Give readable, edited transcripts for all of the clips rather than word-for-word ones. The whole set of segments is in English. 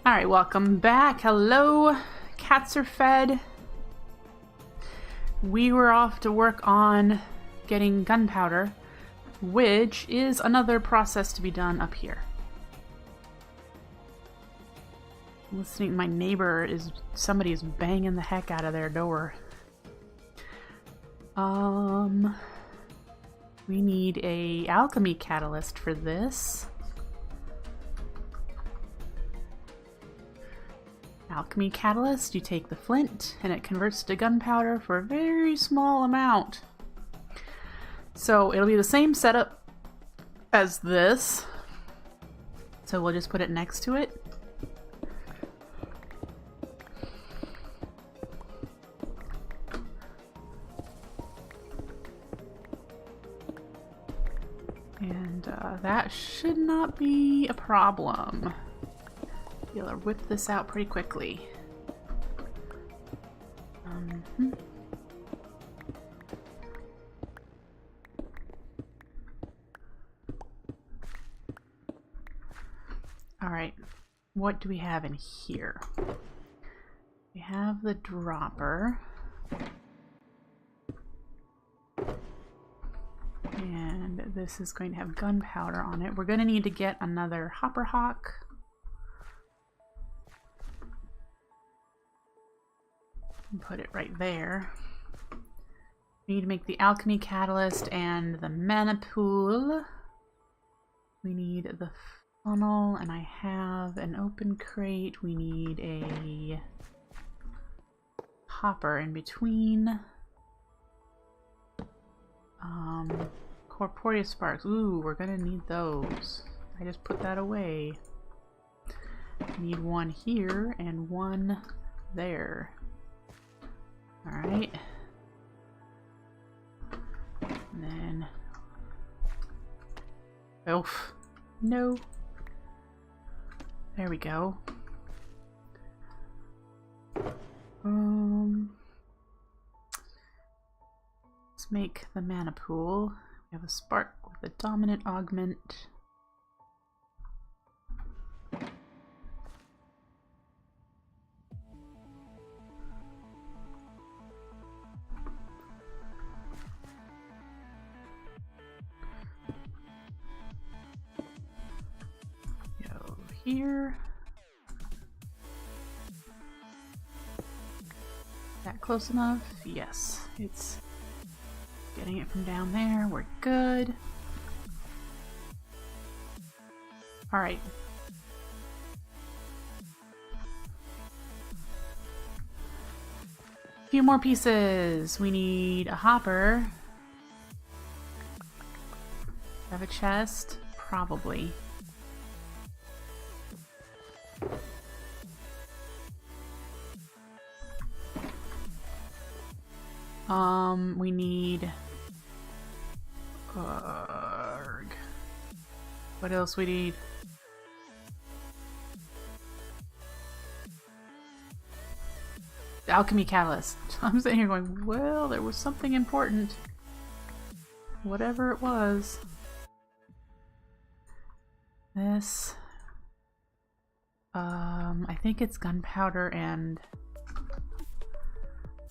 Alright, welcome back. Hello. Cats are fed. We were off to work on getting gunpowder, which is another process to be done up here. Listening, my neighbor is, somebody is banging the heck out of their door. We need a alchemy catalyst for this. Alchemy catalyst, you take the flint and it converts to gunpowder for a very small amount. So it'll be the same setup as this. So we'll just put it next to it. And that should not be a problem. You'll whip this out pretty quickly. Alright, what do we have in here? We have the dropper. And this is going to have gunpowder on it. We're going to need to get another hopper hawk. Put it right there. We need to make the alchemy catalyst and the mana pool. We need the funnel, and I have an open crate. We need a hopper in between. Corporeal sparks. Ooh, we're gonna need those. I just put that away. Need one here and one there. Alright. And then... Oof. No. There we go. Let's make the mana pool. We have a spark with a dominant augment. Go here. Is that close enough? Yes, it's getting it from down there. We're good. Alright. A few more pieces. We need a hopper. Have a chest? Probably. We need... What else we need? The alchemy catalyst. I'm sitting here going, well, there was something important. Whatever it was. This... I think it's gunpowder and...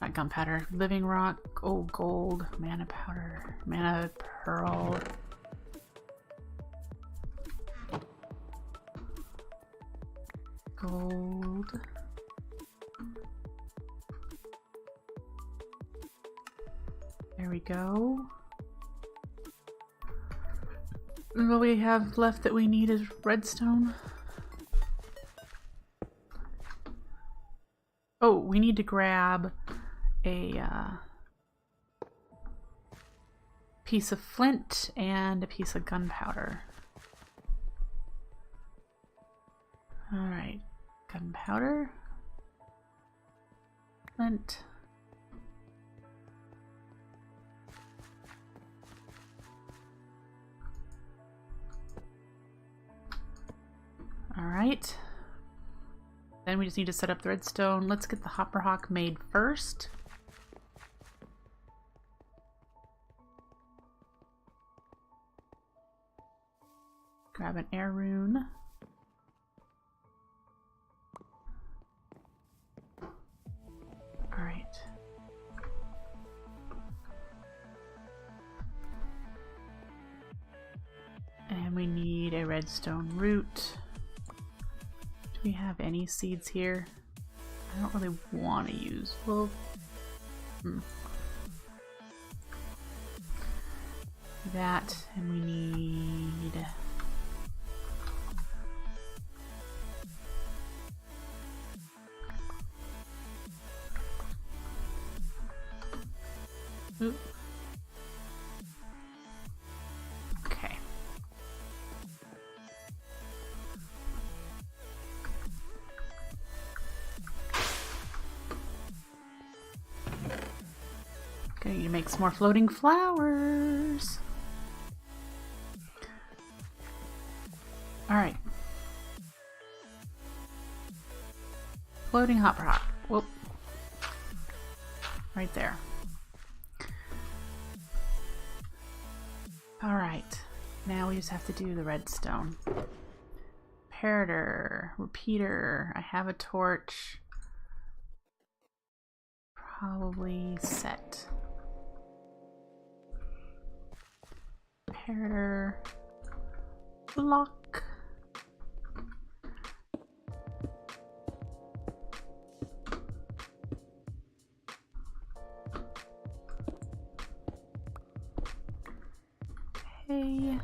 Not gunpowder. Living rock. Oh, gold. Mana powder. Mana pearl. Gold. There we go. And what we have left that we need is redstone. Oh, we need to grab a piece of flint and a piece of gunpowder. Alright, gunpowder, flint. Alright. Then we just need to set up the redstone. Let's get the hopper hawk made first. Grab an air rune. redstone root. Do we have any seeds here? I don't really want to use. Well, that, and we need oop. Okay. Gonna need to make some more floating flowers. All right. Floating hopper hop. Whoop. Right there. All right. Now we just have to do the redstone. Imperator, repeater. I have a torch. Probably set. Imperator. Block. Okay.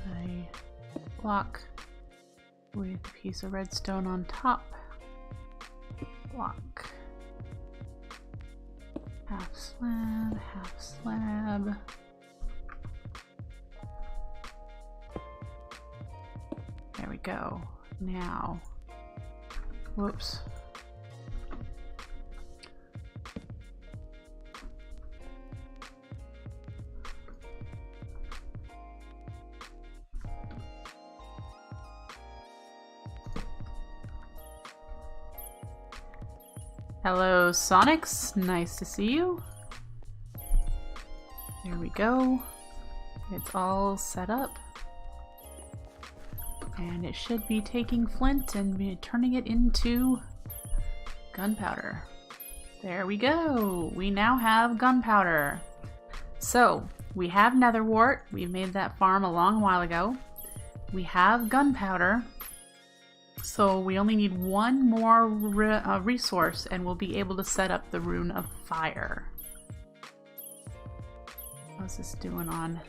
A block with a piece of redstone on top. Block. Half slab, half slab. There we go. Now, whoops. Hello, Sonics. Nice to see you. There we go. It's all set up. And it should be taking flint and be turning it into gunpowder. There we go. We now have gunpowder. So we have nether wart. We made that farm a long while ago. We have gunpowder. So we only need one more resource and we'll be able to set up the rune of fire. How's this doing on?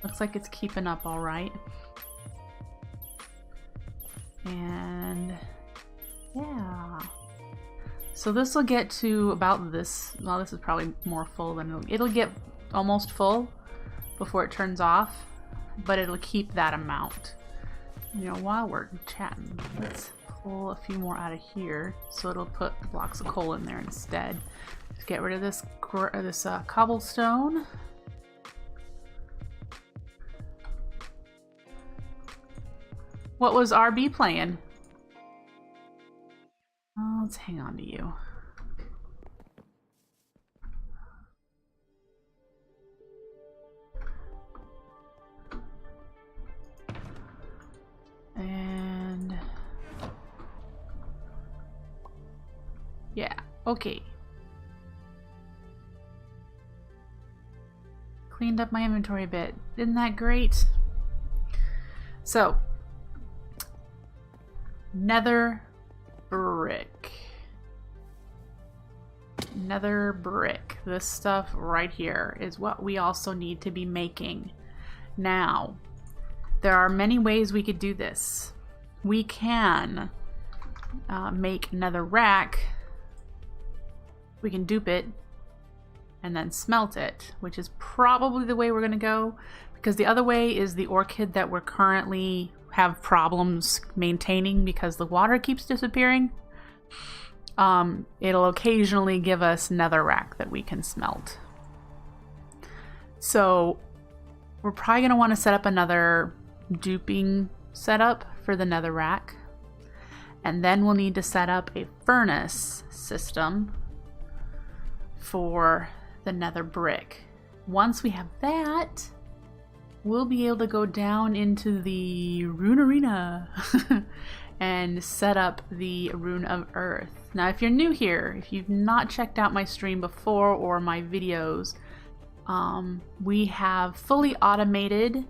Looks like it's keeping up all right. And yeah. So this will get to about this. Well, this is probably more full than it'll get almost full before it turns off, but it'll keep that amount. You know, while we're chatting, let's pull a few more out of here so it'll put blocks of coal in there instead. Just get rid of this cobblestone. What was RB playing? Oh, let's hang on to you. And yeah, okay. Cleaned up my inventory a bit. Isn't that great? So, nether brick. Nether brick. This stuff right here is what we also need to be making. Now, there are many ways we could do this. We can make nether rack. We can dupe it and then smelt it, which is probably the way we're going to go, because the other way is the orchid that we're currently have problems maintaining because the water keeps disappearing. It'll occasionally give us netherrack that we can smelt. So we're probably going to want to set up another duping setup for the netherrack, and then we'll need to set up a furnace system for the nether brick. Once we have that, we'll be able to go down into the rune arena and set up the rune of earth. Now, if you're new here, if you've not checked out my stream before or my videos, we have fully automated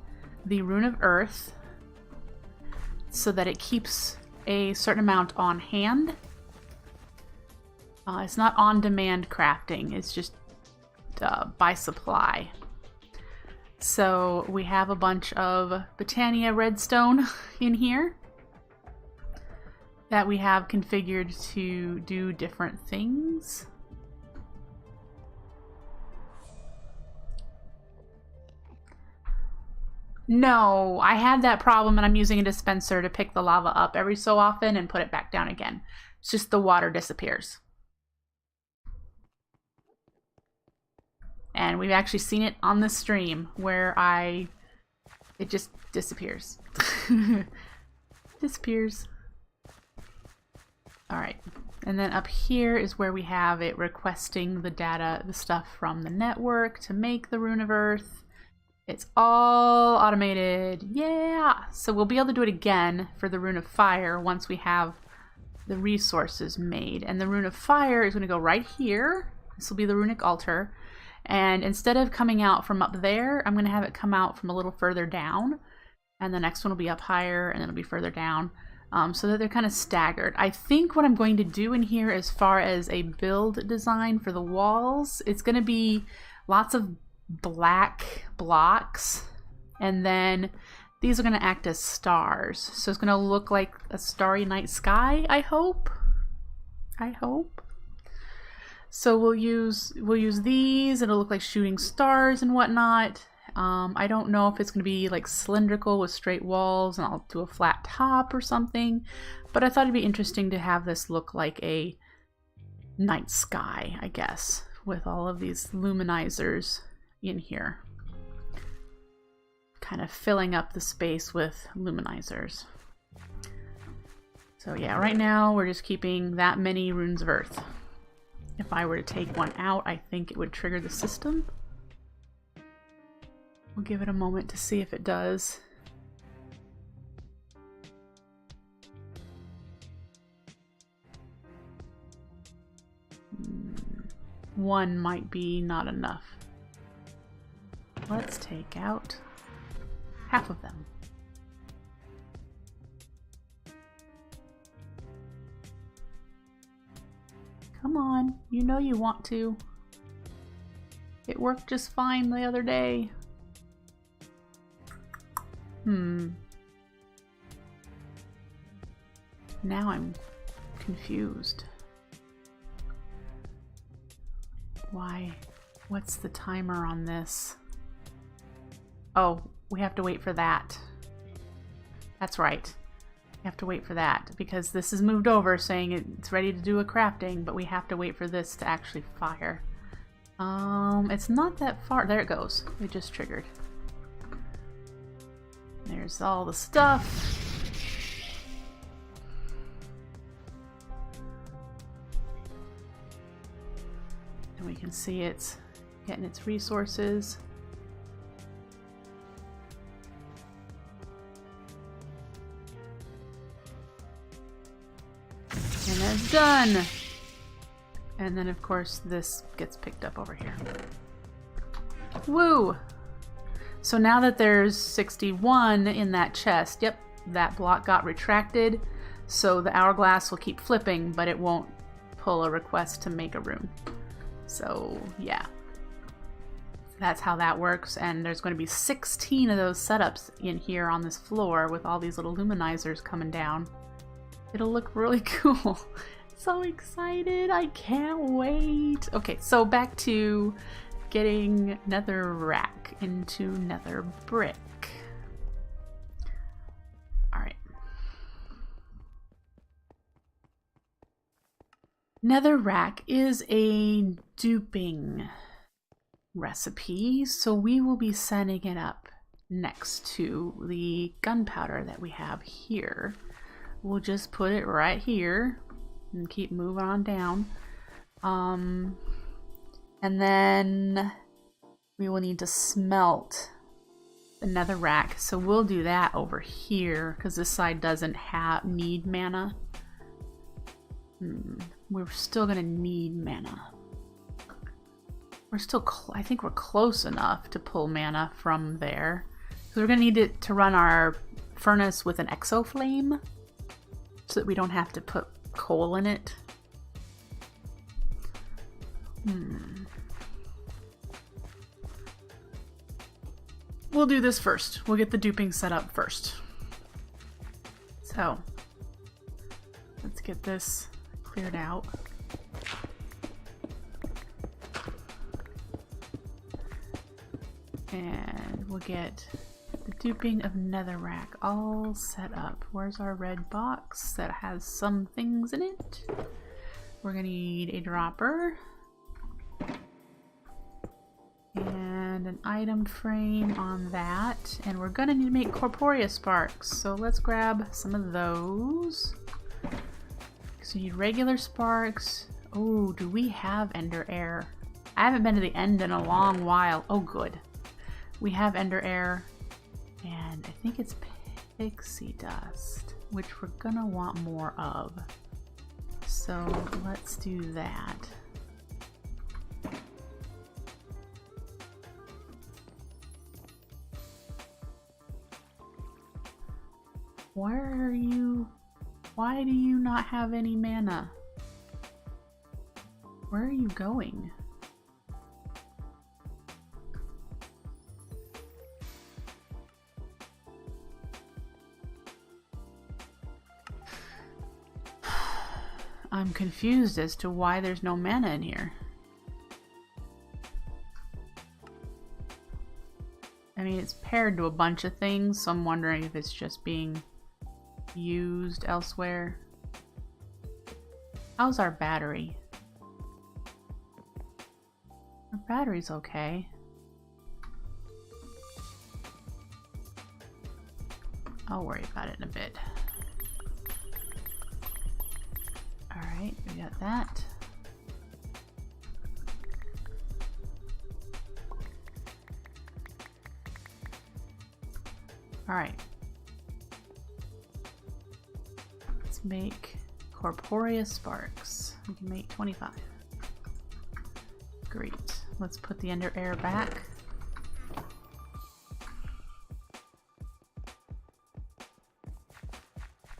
the Rune of Earth so that it keeps a certain amount on hand. It's not on-demand crafting, it's just by supply. So we have a bunch of Botania redstone in here that we have configured to do different things. No, I had that problem and I'm using a dispenser to pick the lava up every so often and put it back down again. It's just the water disappears. And we've actually seen it on the stream where it just disappears. Disappears. Alright, and then up here is where we have it requesting the data, the stuff from the network to make the Rune of Earth. It's all automated. Yeah! So we'll be able to do it again for the Rune of Fire once we have the resources made. And the Rune of Fire is going to go right here. This will be the runic altar. And instead of coming out from up there, I'm going to have it come out from a little further down. And the next one will be up higher, and then it'll be further down. So that they're kind of staggered. I think what I'm going to do in here as far as a build design for the walls, it's going to be lots of black blocks, and then these are going to act as stars. So it's going to look like a starry night sky, I hope. I hope. So we'll use these. It'll look like shooting stars and whatnot. I don't know if it's going to be like cylindrical with straight walls and I'll do a flat top or something, but I thought it'd be interesting to have this look like a night sky, I guess, with all of these luminizers in here, kind of filling up the space with luminizers. So yeah, right now we're just keeping that many Runes of Earth. If I were to take one out, I think it would trigger the system. We'll give it a moment to see if it does. One might be not enough. Let's take out half of them. Come on, you know you want to. It worked just fine the other day. Now I'm confused. Why? What's the timer on this? Oh, we have to wait for that. That's right. We have to wait for that because this is moved over saying it's ready to do a crafting, but we have to wait for this to actually fire. It's not that far. There it goes. It just triggered. There's all the stuff. And we can see it's getting its resources. And that's done. And then of course this gets picked up over here. Woo! So now that there's 61 in that chest, yep, that block got retracted. So the hourglass will keep flipping, but it won't pull a request to make a rune. So yeah, that's how that works. And there's going to be 16 of those setups in here on this floor with all these little luminizers coming down. It'll look really cool. So excited, I can't wait. Okay, so back to getting nether rack into nether brick. Alright. Nether rack is a duping recipe, so we will be setting it up next to the gunpowder that we have here. We'll just put it right here and keep moving on down. And then we will need to smelt the nether rack. So we'll do that over here because this side doesn't need mana. We're still gonna need mana. We're still, I think we're close enough to pull mana from there. So we're gonna need it to run our furnace with an exo flame so that we don't have to put coal in it. We'll do this first. We'll get the duping set up first. So let's get this cleared out. And we'll get the duping of netherrack all set up. Where's our red box that has some things in it? We're gonna need a dropper and an item frame on that, and we're gonna need to make corporeal sparks, so let's grab some of those. So you need regular sparks. Oh, do we have ender air? I haven't been to the end in a long while. Oh good, we have ender air, and I think it's pixie dust, which we're gonna want more of, so let's do that. Where are you? Why do you not have any mana? Where are you going? I'm confused as to why there's no mana in here. I mean, it's paired to a bunch of things, so I'm wondering if it's just being used elsewhere. How's our battery? Our battery's okay. I'll worry about it in a bit. Alright, we got that. Alright. Let's make corporeal sparks. We can make 25. Great. Let's put the ender air back.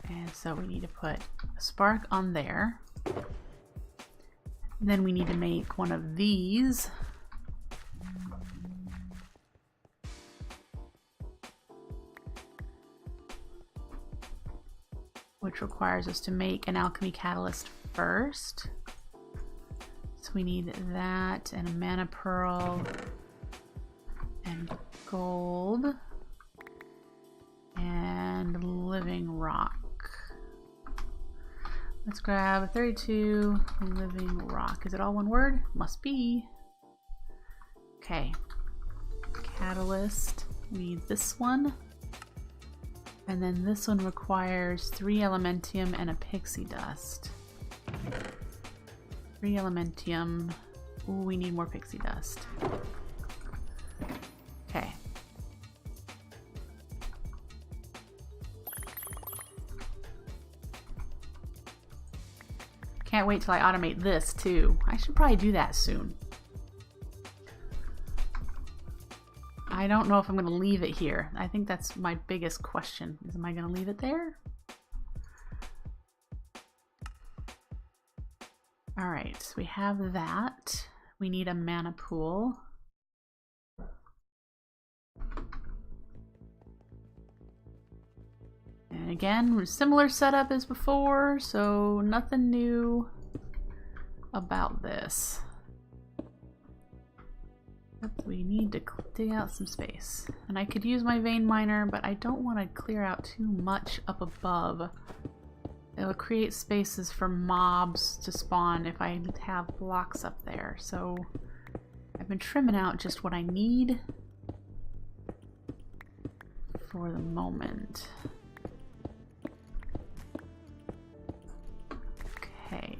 And so we need to put a spark on there. And then we need to make one of these. Which requires us to make an alchemy catalyst first. So we need that and a mana pearl and gold and living rock. Let's grab 32 living rock. Is it all one word? Must be. Okay. Catalyst. We need this one. And then this one requires 3 elementium and a pixie dust. 3 elementium. Ooh, we need more pixie dust. Okay. Can't wait till I automate this too. I should probably do that soon. I don't know if I'm going to leave it here. I think that's my biggest question. Is, am I going to leave it there? Alright, so we have that. We need a mana pool. And again, similar setup as before, so nothing new about this. But we need to dig out some space. And I could use my vein miner, but I don't want to clear out too much up above. It will create spaces for mobs to spawn if I have blocks up there. So I've been trimming out just what I need for the moment. Okay.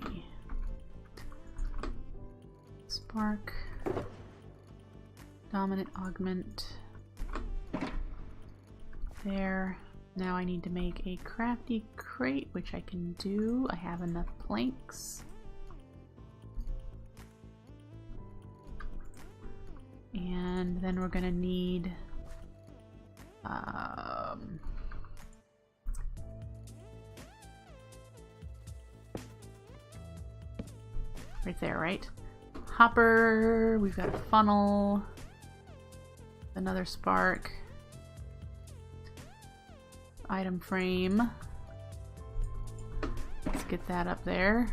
Spark. Dominant augment. There. Now I need to make a crafty crate, which I can do. I have enough planks. And then we're gonna need right there, right? Hopper, we've got a funnel, another spark, item frame. Let's get that up there.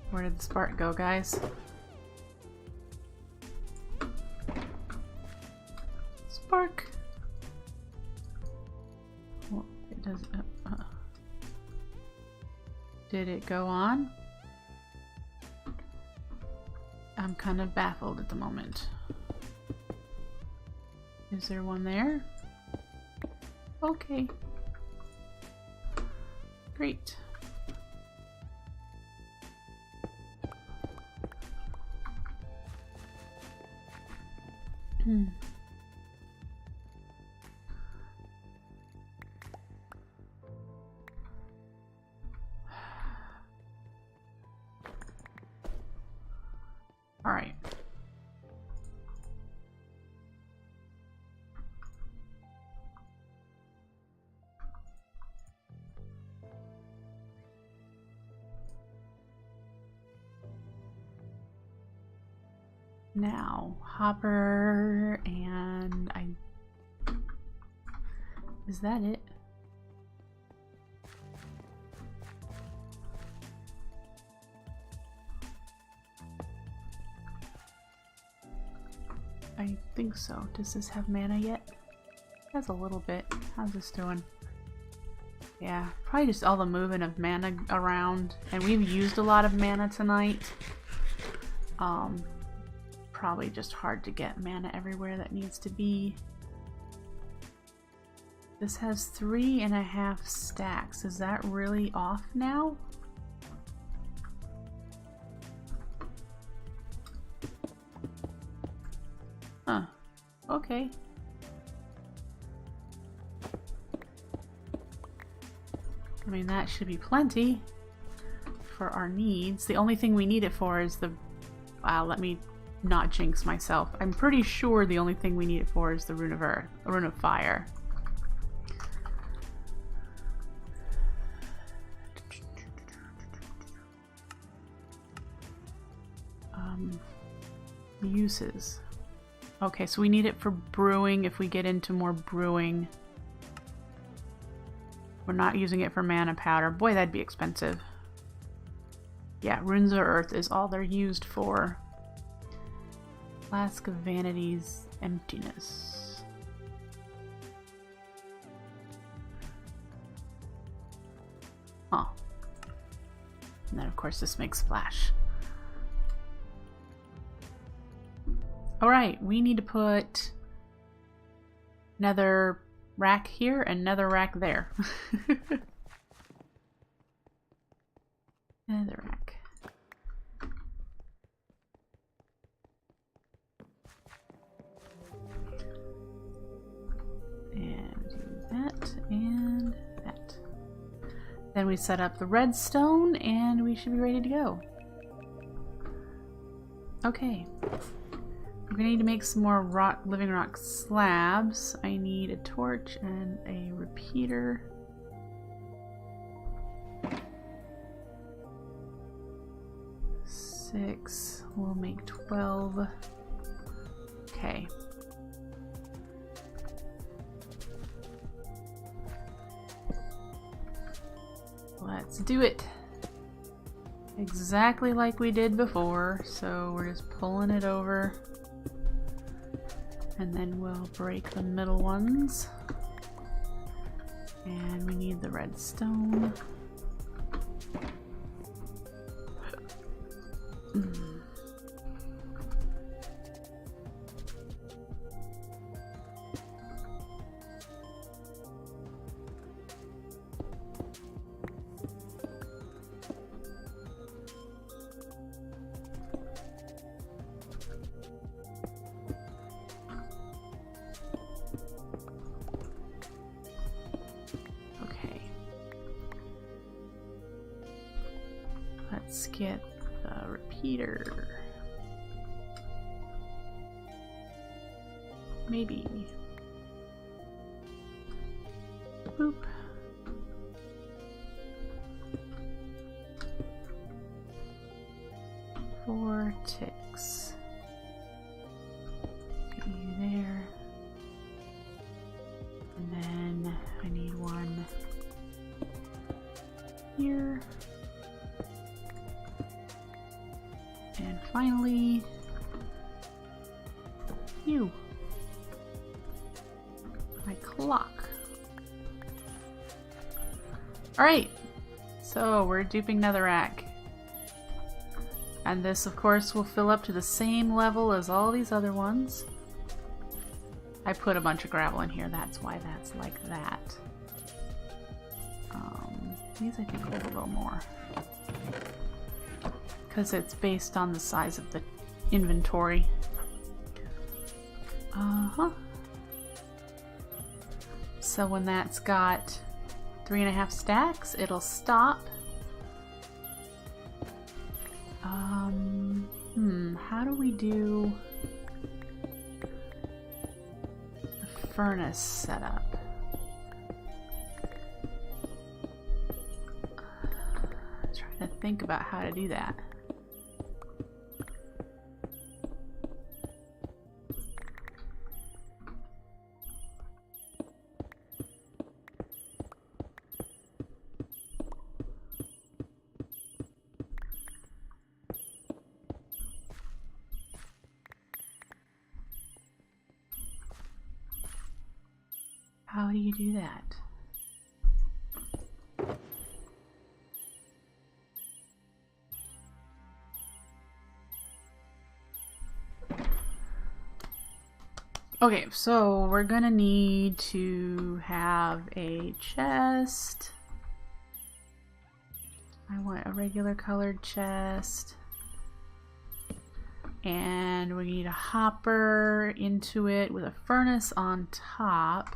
Where did the spark go, guys? Spark! Well, it does. Did it go on? I'm kind of baffled at the moment. Is there one there? Okay. Great. All right. Now, Hopper, and is that it? I think so. Does this have mana yet? It has a little bit. How's this doing? Yeah, probably just all the moving of mana around, and we've used a lot of mana tonight. Probably just hard to get mana everywhere that needs to be. This has 3.5 stacks. Is that really off now? Huh. Okay. I mean, that should be plenty for our needs. The only thing we need it for is the... Wow, let me not jinx myself. I'm pretty sure the only thing we need it for is the Rune of Earth, Rune of Fire. Uses. Okay, so we need it for brewing if we get into more brewing. We're not using it for mana powder. Boy, that'd be expensive. Yeah, Runes of Earth is all they're used for. Flask of Vanity's Emptiness. Huh. And then of course this makes splash. Alright, we need to put Nether rack here and Nether rack there. Nether rack. And do that and that. Then we set up the redstone and we should be ready to go. Okay. We're gonna need to make some more living rock slabs. I need a torch and a repeater. Six. We'll make 12. Okay. Let's do it. Exactly like we did before. So we're just pulling it over. And then we'll break the middle ones. And we need the redstone. Let's get the repeater. Maybe. Boop. Four ticks. Get you there. And then I need one here. And finally, you. My clock. Alright, so we're duping Netherrack. And this, of course, will fill up to the same level as all these other ones. I put a bunch of gravel in here, that's why that's like that. These I think hold a little more. Because it's based on the size of the inventory. So when that's got 3.5 stacks, it'll stop. How do we do the furnace setup? Trying to think about how to do that. How do you do that? Okay, so we're gonna need to have a chest. I want a regular colored chest. And we need a hopper into it with a furnace on top.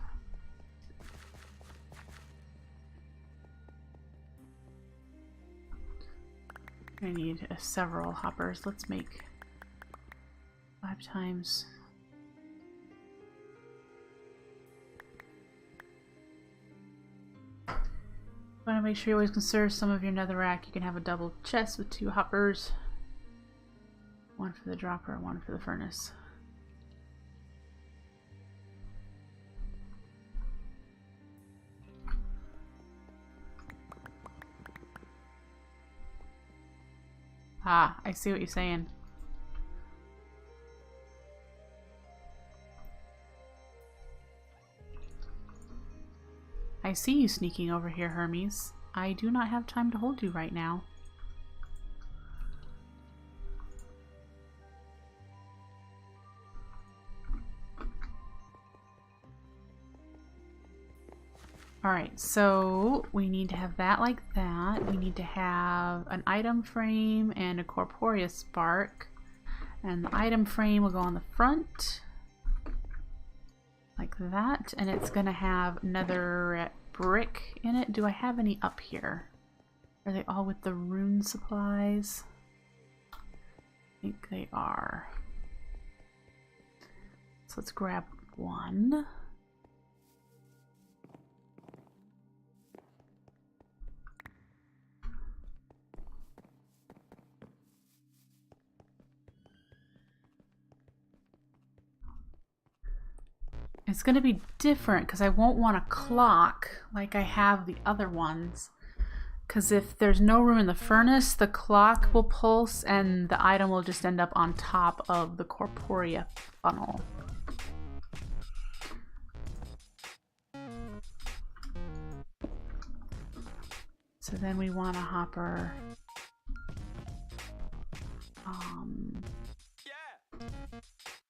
I need several hoppers. Let's make 5 times. Want to make sure you always conserve some of your netherrack. You can have a double chest with 2 hoppers. One for the dropper, one for the furnace. Ah, I see what you're saying. I see you sneaking over here, Hermes. I do not have time to hold you right now. Alright, so we need to have that like that. We need to have an item frame and a corporeal spark. And the item frame will go on the front. Like that. And it's going to have nether brick in it. Do I have any up here? Are they all with the rune supplies? I think they are. So let's grab one. It's going to be different because I won't want a clock like I have the other ones. Because if there's no room in the furnace, the clock will pulse and the item will just end up on top of the corporeal funnel. So then we want a hopper.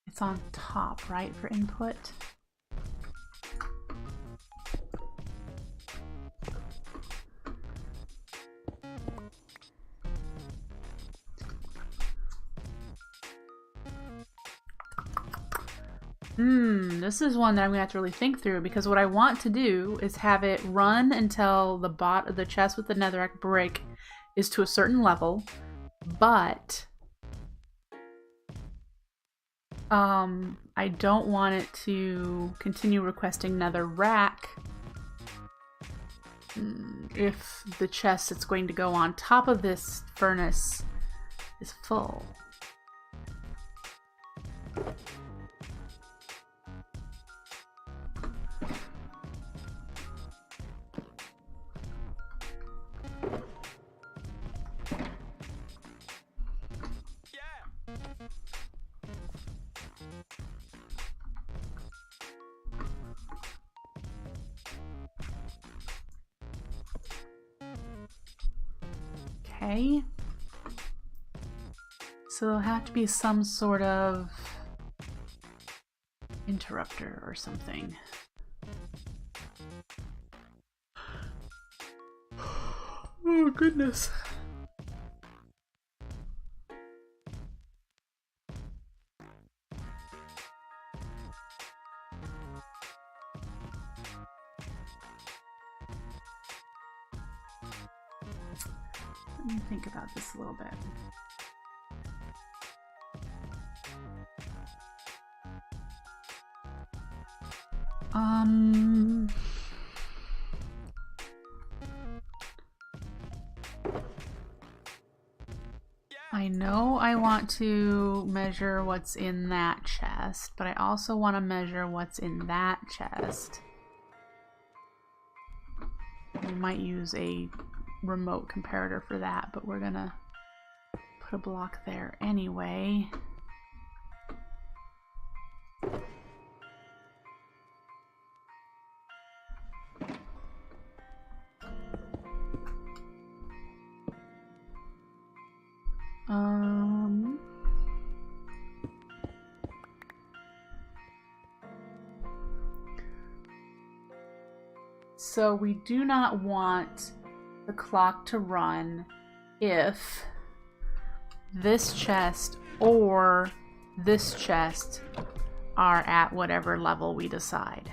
It's on top, right, for input? This is one that I'm gonna have to really think through, because what I want to do is have it run until the chest with the netherrack brick is to a certain level, but I don't want it to continue requesting nether rack if the chest that's going to go on top of this furnace is full. Okay. So there'll have to be some sort of interrupter or something. Oh goodness. Let me think about this a little bit. I know I want to measure what's in that chest, but I also want to measure what's in that chest. We might use a remote comparator for that, but we're gonna put a block there anyway. So we do not want the clock to run if this chest or this chest are at whatever level we decide.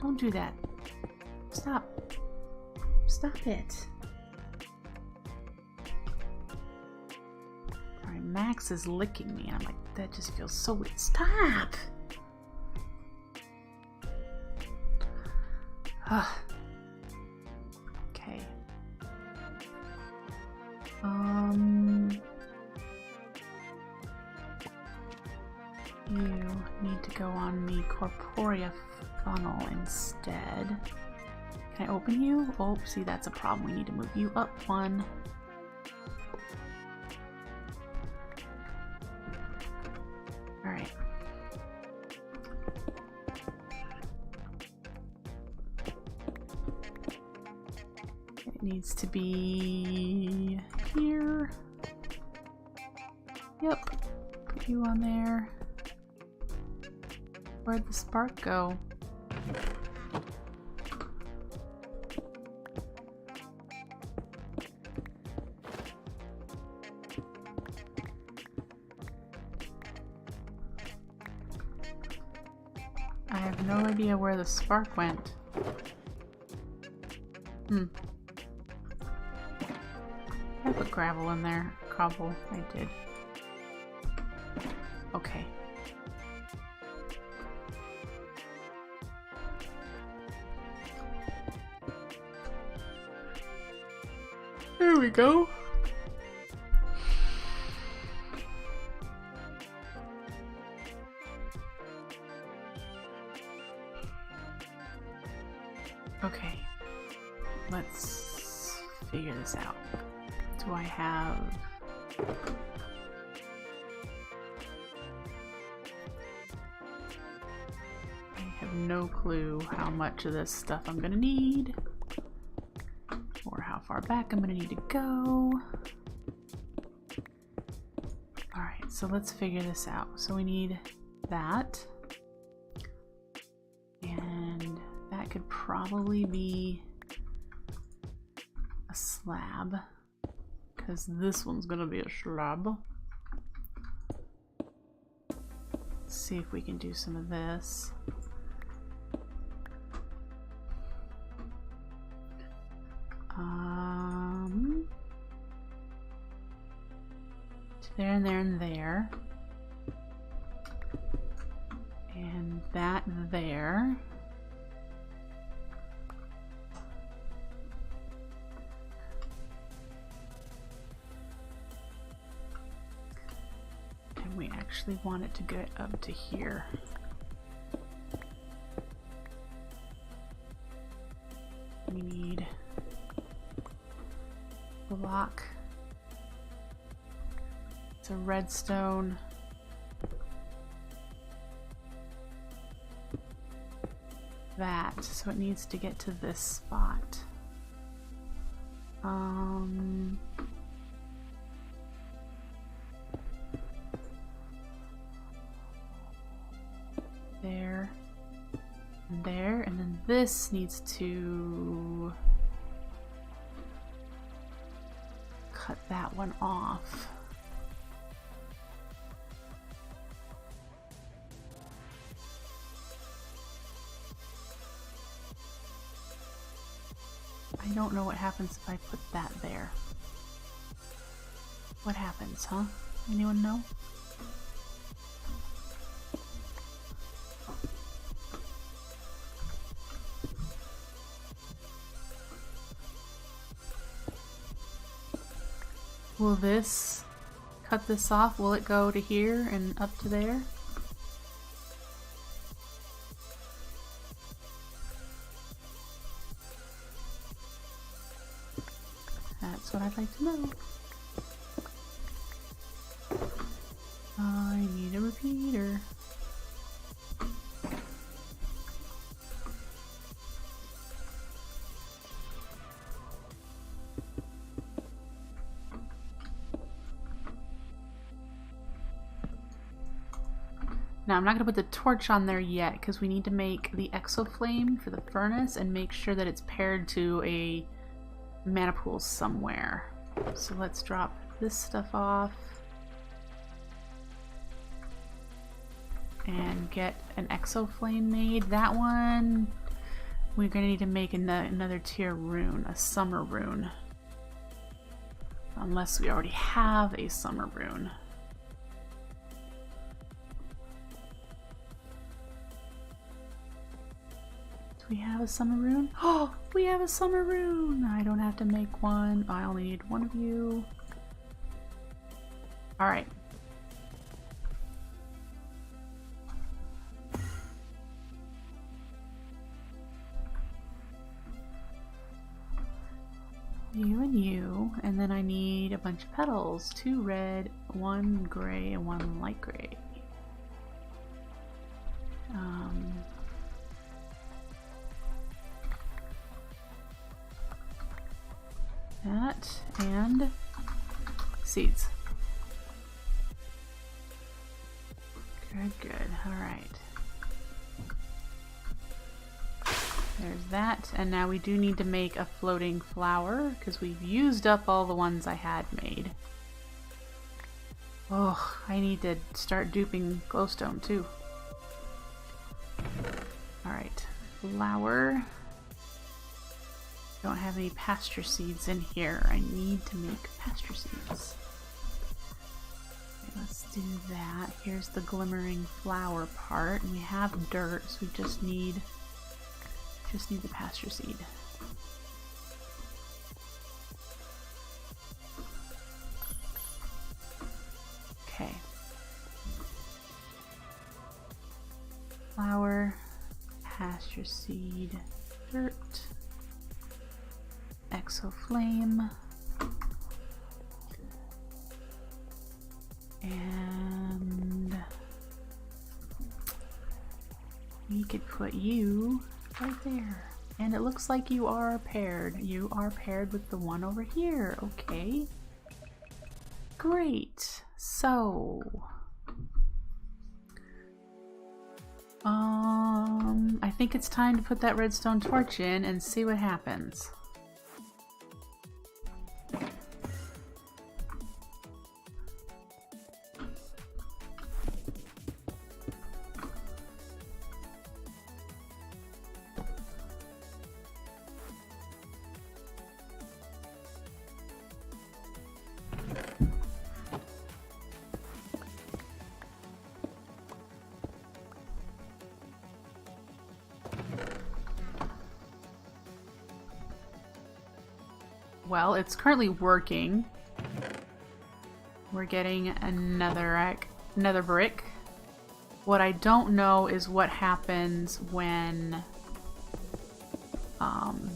Don't do that. Stop. Stop it. Alright, Max is licking me and I'm like, that just feels so weird. Stop! Okay. You need to go on the Corporea funnel instead. Can I open you? Oh, see, that's a problem. We need to move you up one. Alright. It needs to be here. Yep. Put you on there. Where'd the spark go? I have no idea where the spark went. I put gravel in there. Cobble, I did. Okay. There we go. Okay, let's figure this out. Do I have... I have have no clue how much of this stuff I'm gonna need, or how far back I'm gonna need to go. Alright, so let's figure this out. So we need that. And that could probably be a slab, because this one's gonna be a slab. Let's see if we can do some of this. There and there and there. And that there. And we actually want it to get up to here. We need block. It's a redstone. That, so it needs to get to this spot. There and there, and then this needs to cut that one off. I don't know what happens if I put that there. What happens, huh? Anyone know? Will this cut this off? Will it go to here and up to there? That's what I'd like to know. I need a repeater. Now I'm not going to put the torch on there yet because we need to make the exoflame for the furnace and make sure that it's paired to a mana pool somewhere. So let's drop this stuff off and get an exoflame made. That one we're going to need to make another tier rune, a summer rune, unless we already have a summer rune. We have a summer rune? Oh, we have a summer rune! I don't have to make one. I only need one of you. Alright. You and you, and then I need a bunch of petals. 2 red, 1 gray, and 1 light gray. That and seeds. Good, good. All right. There's that, and now we do need to make a floating flower because we've used up all the ones I had made. Oh, I need to start duping glowstone too. All right, flower. Don't have any pasture seeds in here. I need to make pasture seeds. Okay, let's do that. Here's the glimmering flower part, and we have dirt, so we just need the pasture seed. Okay. Flower, pasture seed, dirt. Exoflame, and we could put you right there. And it looks like you are paired. You are paired with the one over here. Okay. Great. So, I think it's time to put that redstone torch in and see what happens. Well, it's currently working. We're getting another brick. What I don't know is what happens when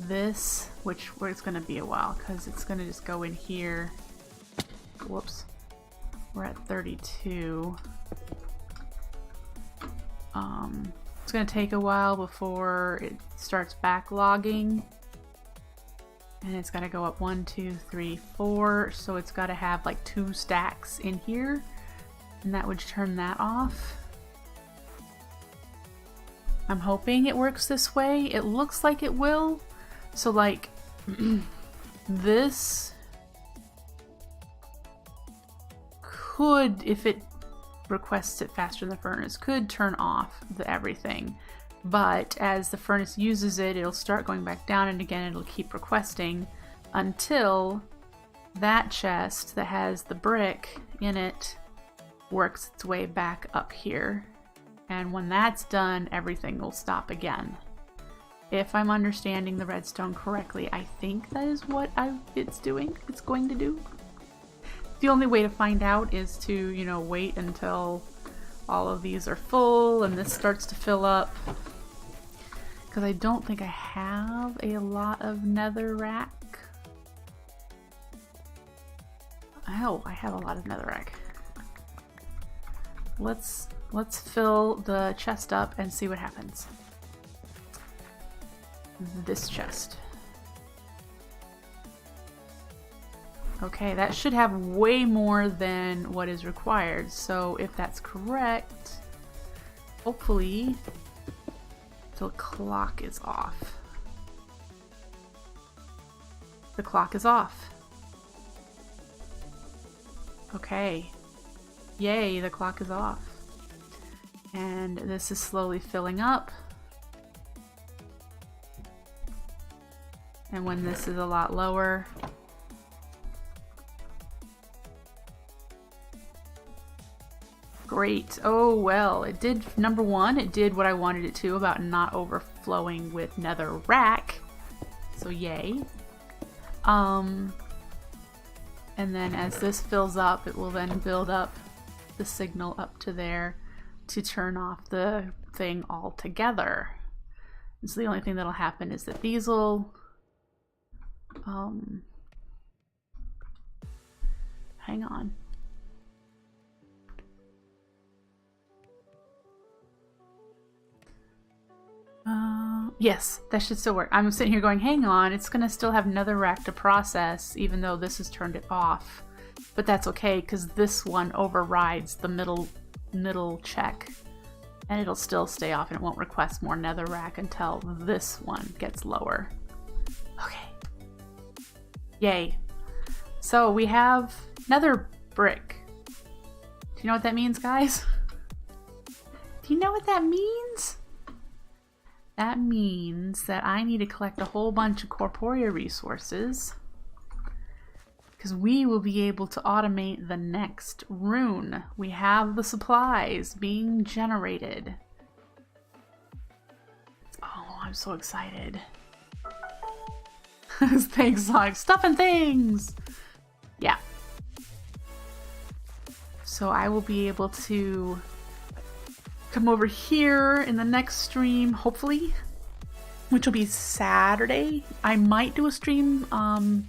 this, which it's going to be a while because it's going to just go in here. Whoops. We're at 32. It's going to take a while before it starts backlogging. And it's got to go up 1, 2, 3, 4. So it's got to have like 2 stacks in here. And that would turn that off. I'm hoping it works this way. It looks like it will. So like this could, if it requests it faster than the furnace, could turn off everything. But as the furnace uses it, it'll start going back down, and again it'll keep requesting until that chest that has the brick in it works its way back up here. And when that's done, everything will stop again. If I'm understanding the redstone correctly, I think that is what it's going to do. The only way to find out is to, you know, wait until all of these are full and this starts to fill up. Because I don't think I have a lot of netherrack. Oh, I have a lot of netherrack. Let's fill the chest up and see what happens. This chest. Okay, that should have way more than what is required. So if that's correct, hopefully the clock is off. The clock is off. Okay. Yay, the clock is off. And this is slowly filling up. And when this is a lot lower, great. Oh well, it did, number one, it did what I wanted it to about not overflowing with netherrack. So yay. And then as this fills up, it will then build up the signal up to there to turn off the thing altogether. And so the only thing that'll happen is that these will hang on. Yes, that should still work. I'm sitting here going, hang on, it's gonna still have netherrack to process even though this has turned it off. But that's okay, because this one overrides the middle check. And it'll still stay off and it won't request more netherrack until this one gets lower. Okay. Yay. So we have nether brick. Do you know what that means, guys? Do you know what that means? That means that I need to collect a whole bunch of corporeal resources because we will be able to automate the next rune. We have the supplies being generated. Oh, I'm so excited. Things like stuff and things. Yeah. So I will be able to come over here in the next stream, hopefully, which will be Saturday. I might do a stream on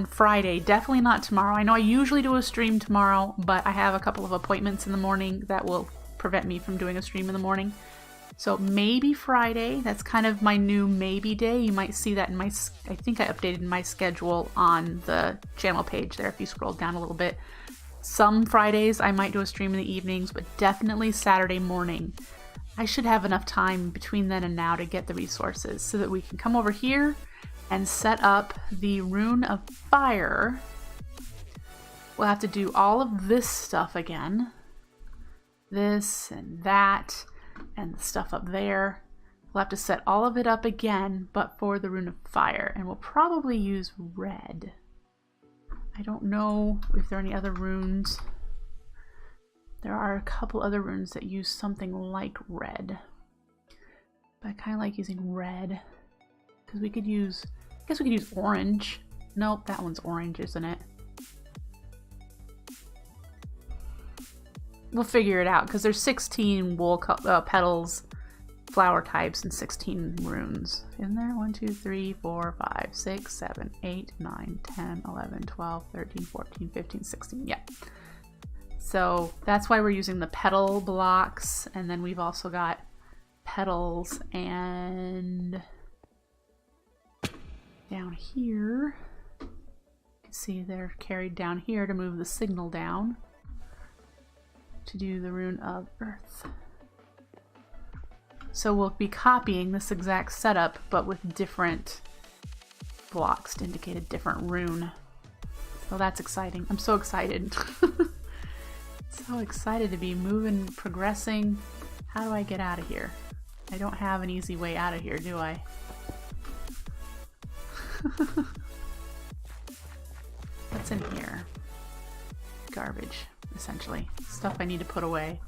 Friday, definitely not tomorrow. I know I usually do a stream tomorrow, but I have a couple of appointments in the morning that will prevent me from doing a stream in the morning. So maybe Friday, that's kind of my new maybe day. You might see that in my, I think I updated my schedule on the channel page there if you scroll down a little bit. Some Fridays I might do a stream in the evenings, but definitely Saturday morning. I should have enough time between then and now to get the resources so that we can come over here and set up the Rune of Fire. We'll have to do all of this stuff again. This and that. And the stuff up there. We'll have to set all of it up again, but for the Rune of Fire. And we'll probably use red. I don't know if there are any other runes. There are a couple other runes that use something like red. But I kind of like using red. Because we could use... I guess we could use orange. Nope, that one's orange, isn't it? We'll figure it out because there's 16 wool petals, flower types, and 16 runes. Isn't there? 1, 2, 3, 4, 5, 6, 7, 8, 9, 10, 11, 12, 13, 14, 15, 16. Yeah. So that's why we're using the petal blocks. And then we've also got petals and down here. You can see they're carried down here to move the signal down. To do the Rune of Earth. So we'll be copying this exact setup, but with different blocks to indicate a different rune. So that's exciting. I'm so excited. So excited to be moving, progressing. How do I get out of here? I don't have an easy way out of here, do I? What's in here? Garbage. Essentially. Stuff I need to put away.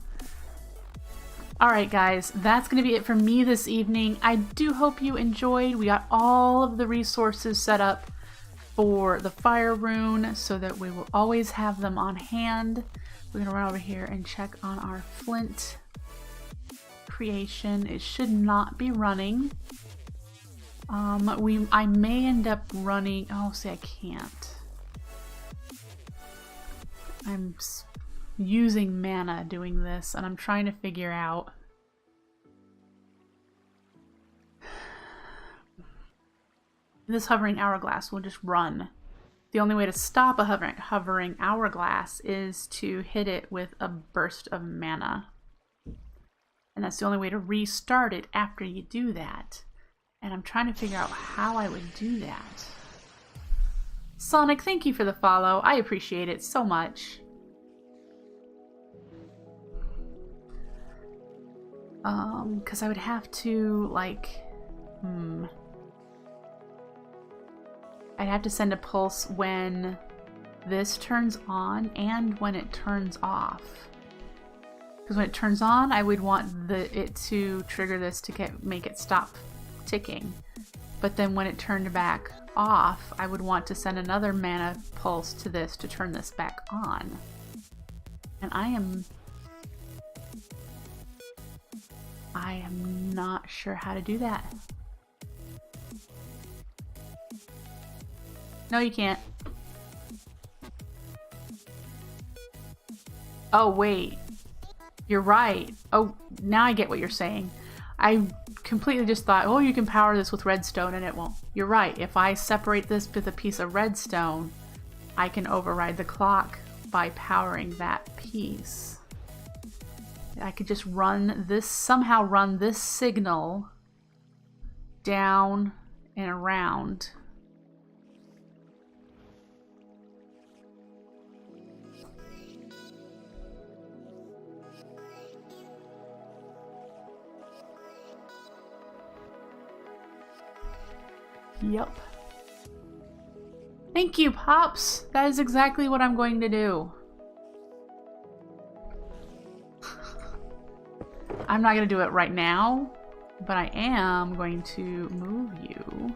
Alright guys, that's going to be it for me this evening. I do hope you enjoyed. We got all of the resources set up for the fire rune so that we will always have them on hand. We're going to run over here and check on our flint creation. It should not be running. I may end up running... Oh, see, I can't. I'm using mana doing this, and I'm trying to figure out this hovering hourglass will just run. The only way to stop a hovering hourglass is to hit it with a burst of mana, and that's the only way to restart it after you do that. And I'm trying to figure out how I would do that. Sonic, thank you for the follow. I appreciate it so much. Because I would have to, like, I'd have to send a pulse when this turns on and when it turns off. Because when it turns on, I would want it to trigger this to make it stop ticking. But then when it turned back off, I would want to send another mana pulse to this to turn this back on. And I am not sure how to do that. No, you can't. Oh, wait. You're right. Oh, now I get what you're saying. I completely just thought, oh, you can power this with redstone and it won't. You're right. If I separate this with a piece of redstone, I can override the clock by powering that piece. I could just run this, somehow run this signal down and around. Yep. Thank you, Pops. That is exactly what I'm going to do. I'm not going to do it right now, but I am going to move you.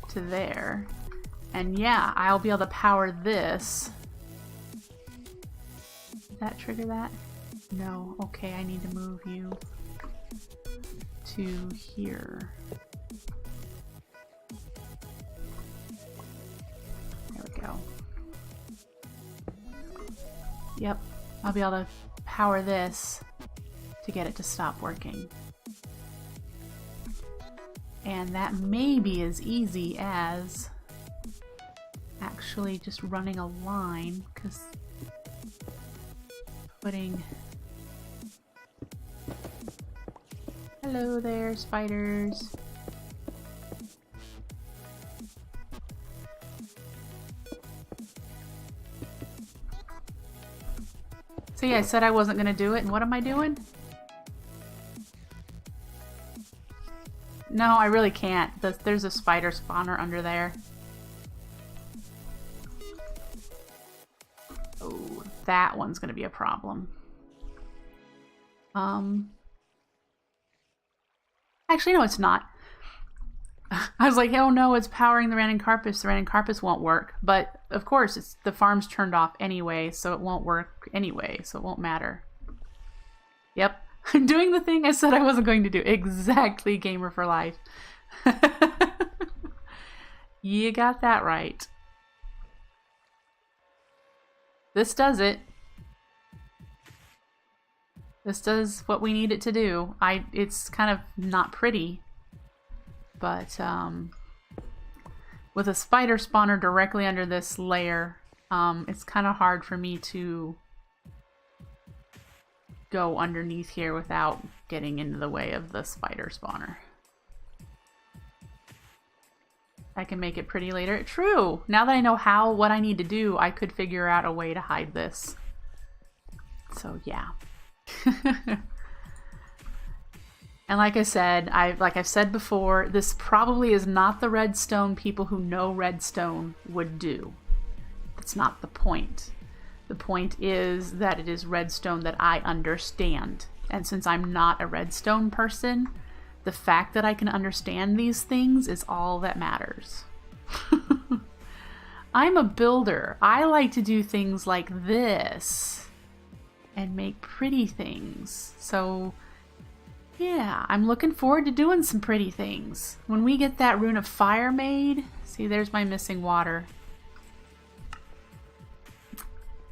To there. And yeah, I'll be able to power this. Did that trigger that? No. Okay, I need to move you to here. Yep, I'll be able to power this to get it to stop working. And that may be as easy as actually just running a line, because putting... Hello there, spiders. See, I said I wasn't going to do it, and what am I doing? No, I really can't. There's a spider spawner under there. Oh, that one's going to be a problem. Actually, no, it's not. I was like, oh no, it's powering the Ranuncarpus. The Ranuncarpus won't work. But, of course, the farm's turned off anyway, so it won't work anyway, so it won't matter. Yep. I'm doing the thing I said I wasn't going to do. Exactly, gamer for life. You got that right. This does it. This does what we need it to do. It's kind of not pretty, but with a spider spawner directly under this layer, it's kind of hard for me to go underneath here without getting into the way of the spider spawner. I can make it pretty later. True! Now that I know what I need to do, I could figure out a way to hide this. So yeah. And like I said, like I've said before, this probably is not the redstone people who know redstone would do. That's not the point. The point is that it is redstone that I understand. And since I'm not a redstone person, the fact that I can understand these things is all that matters. I'm a builder. I like to do things like this and make pretty things. So yeah, I'm looking forward to doing some pretty things. When we get that Rune of Fire made, see, there's my missing water.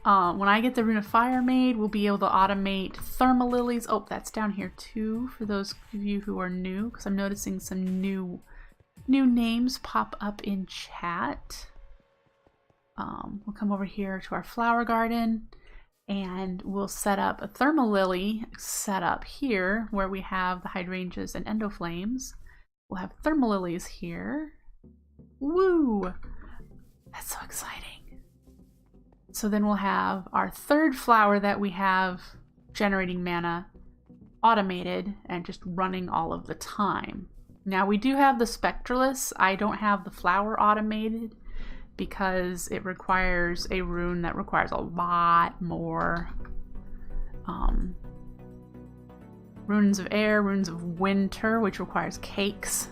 When I get the Rune of Fire made, we'll be able to automate thermal lilies. Oh, that's down here too, for those of you who are new, because I'm noticing some new names pop up in chat. We'll come over here to our flower garden, and we'll set up a thermal lily setup here where we have the hydrangeas and endoflames. We'll have thermal lilies here. Woo! That's so exciting. So then we'll have our third flower that we have generating mana automated and just running all of the time. Now we do have the Spectralus. I don't have the flower automated because it requires a rune that requires a lot more runes of air, runes of winter, which requires cakes.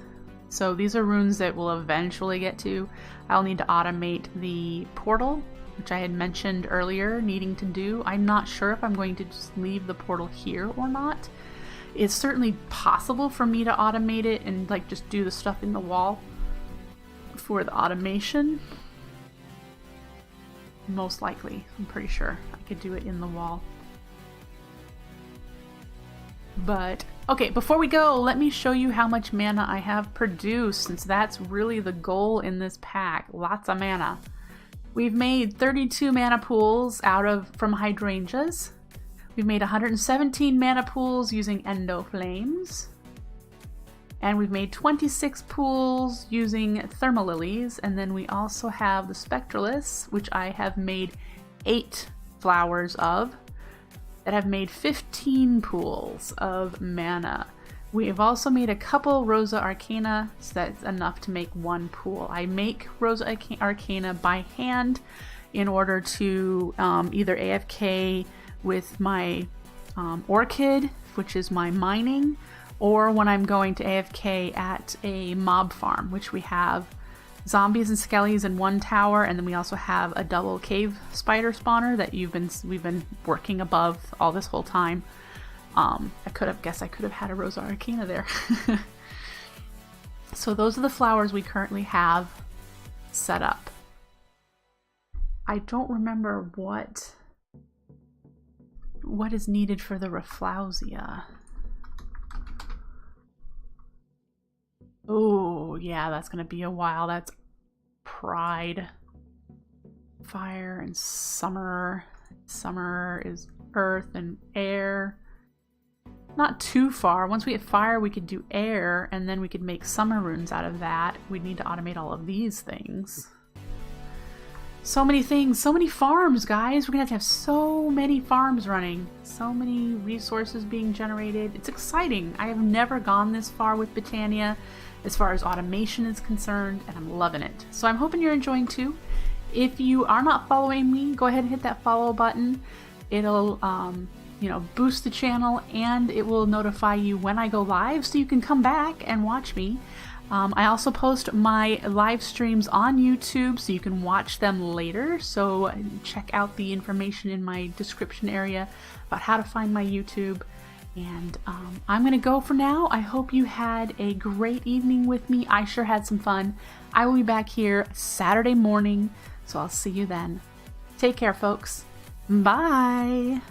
So these are runes that we'll eventually get to. I'll need to automate the portal, which I had mentioned earlier needing to do. I'm not sure if I'm going to just leave the portal here or not. It's certainly possible for me to automate it and like just do the stuff in the wall for the automation. Most likely, I'm pretty sure I could do it in the wall. But okay, before we go, let me show you how much mana I have produced, since that's really the goal in this pack. Lots of mana. We've made 32 mana pools from hydrangeas. We've made 117 mana pools using endoflames. And we've made 26 pools using thermal lilies. And then we also have the Spectralus, which I have made 8 flowers of, that have made 15 pools of mana. We have also made a couple Rosa Arcana, so that's enough to make 1 pool. I make Rosa Arcana by hand in order to either AFK with my orchid, which is my mining, or when I'm going to AFK at a mob farm, which we have zombies and skellies in one tower, and then we also have a double cave spider spawner that we've been working above all this whole time. I could have had a Rosa Arcana there. So those are the flowers we currently have set up. I don't remember what what is needed for the Rafflesia. Oh, yeah, that's going to be a while. That's Pride. Fire and Summer. Summer is Earth and Air. Not too far. Once we get Fire, we could do Air, and then we could make Summer runes out of that. We'd need to automate all of these things. So many things, so many farms, guys. We're gonna have so many farms running, so many resources being generated. It's exciting. I have never gone this far with Botania as far as automation is concerned, and I'm loving it. So I'm hoping you're enjoying too. If you are not following me, go ahead and hit that follow button. It'll you know, boost the channel, and it will notify you when I go live so you can come back and watch me. I also post my live streams on YouTube so you can watch them later, so check out the information in my description area about how to find my YouTube. And I'm gonna go for now. I hope you had a great evening with me. I sure had some fun. I will be back here Saturday morning, so I'll see you then. Take care, folks. Bye!